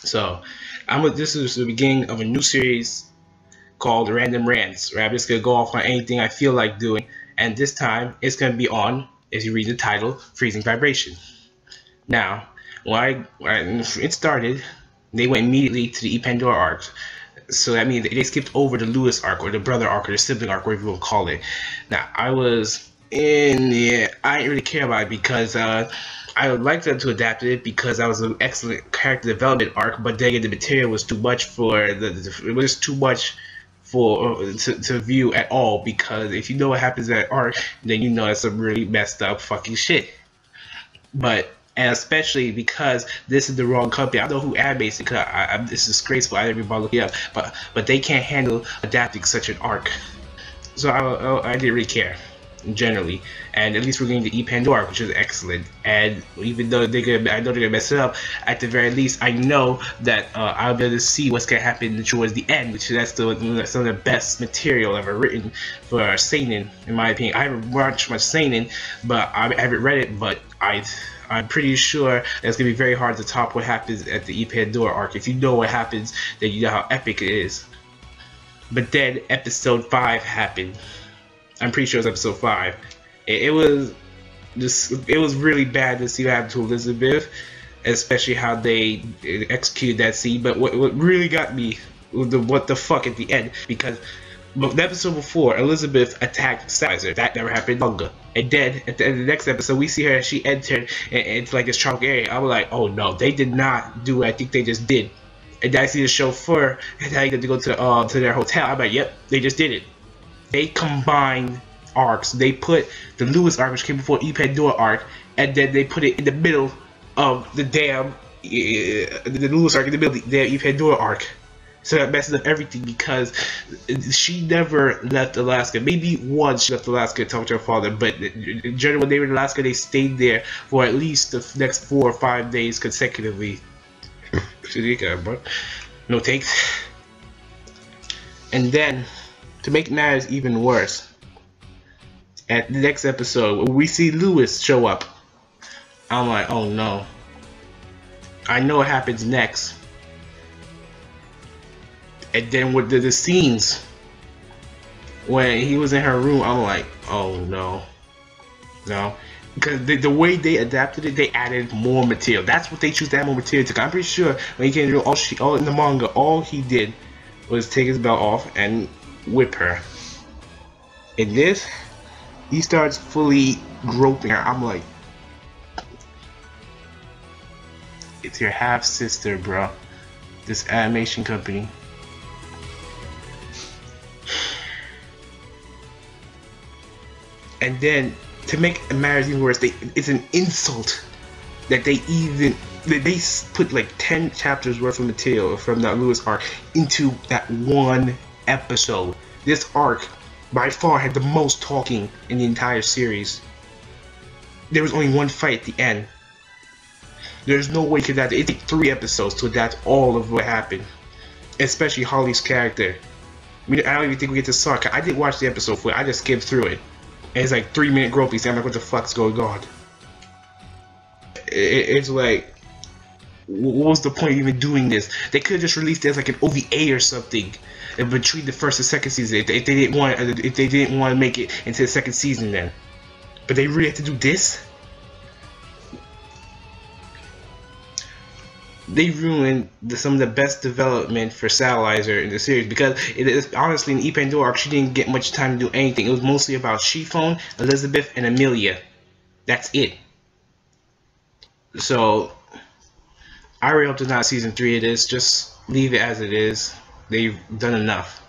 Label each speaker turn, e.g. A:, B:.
A: So this is the beginning of a new series called Random Rants, where I'm just gonna go off on anything I feel like doing, and this time it's gonna be on, as you read the title, Freezing Vibration. Now, when it started, they went immediately to the Pandora arc. So that means they skipped over the Lewis arc, or the brother arc, or the sibling arc, whatever you want to call it. Now, I didn't really care about it because I would like them to adapt it because that was an excellent character development arc. But then again, the material was too much it was too much to view at all, because if you know what happens in that arc, then you know that's some really messed up fucking shit. And especially because this is the wrong company. I don't know who animates it, because this is disgraceful. I didn't even bother looking it up, but they can't handle adapting such an arc. So I didn't really care generally, and at least we're getting the Pandora, which is excellent. And even though I know they're gonna mess it up, at the very least, I know that I'll be able to see what's gonna happen towards the end, which that's some of the best material ever written for seinen, in my opinion. I haven't watched much seinen, but I haven't read it, but I'm pretty sure it's gonna be very hard to top what happens at the Pandora arc. If you know what happens, then you know how epic it is. But then episode 5 happened. I'm pretty sure it's episode 5. It was really bad to see what happened to Elizabeth, especially how they executed that scene. But what really got me was what the fuck at the end, because the episode before, Elizabeth attacked Sizer. That never happened in manga. And then at the end of the next episode, we see her. She entered into like this tropical area. I was like, oh no, they did not do what I think they just did. And then I see the chauffeur, and now you got to go to their hotel. I'm like, yep, they just did it. They combined arcs. They put the Lewis arc, which came before Pandora arc, and then they put it in the middle of the damn the Lewis arc, in the middle of the damn Pandora arc. So that messes up everything, because she never left Alaska. Maybe once she left Alaska to talk to her father, but in general, when they were in Alaska, they stayed there for at least the next 4 or 5 days consecutively. No takes. And then, to make matters even worse, at the next episode, we see Lewis show up. I'm like, oh no. I know what happens next. And then with the scenes when he was in her room, I'm like, oh no. No. Because the way they adapted it, they added more material. That's what they choose to add more material to. I'm pretty sure when he came to all in the manga, all he did was take his belt off and whip her. In this, he starts fully groping her. I'm like, it's your half sister, bro. This animation company. And then, to make matters even worse, it's an insult that they put like 10 chapters worth of material from that Lewis arc into that one episode. This arc by far had the most talking in the entire series. There was only one fight at the end. There's no way you could adapt it. It took 3 episodes to adapt all of what happened, especially Holly's character. I mean, I don't even think we get to saw it. I didn't watch the episode for it. I just skimmed through it. And it's like 3-minute gropey, so I'm like, what the fuck's going on? It's like, what was the point of even doing this? They could have just released it as like an OVA or something, and between the first and second season, if they didn't want to make it into the second season, then. But they really had to do this. They ruined some of the best development for Satellizer in the series, because it is honestly in Pandora arc, she didn't get much time to do anything. It was mostly about Chiffon, Elizabeth, and Amelia. That's it. So I really hope there's not season 3 of this. Just leave it as it is. They've done enough.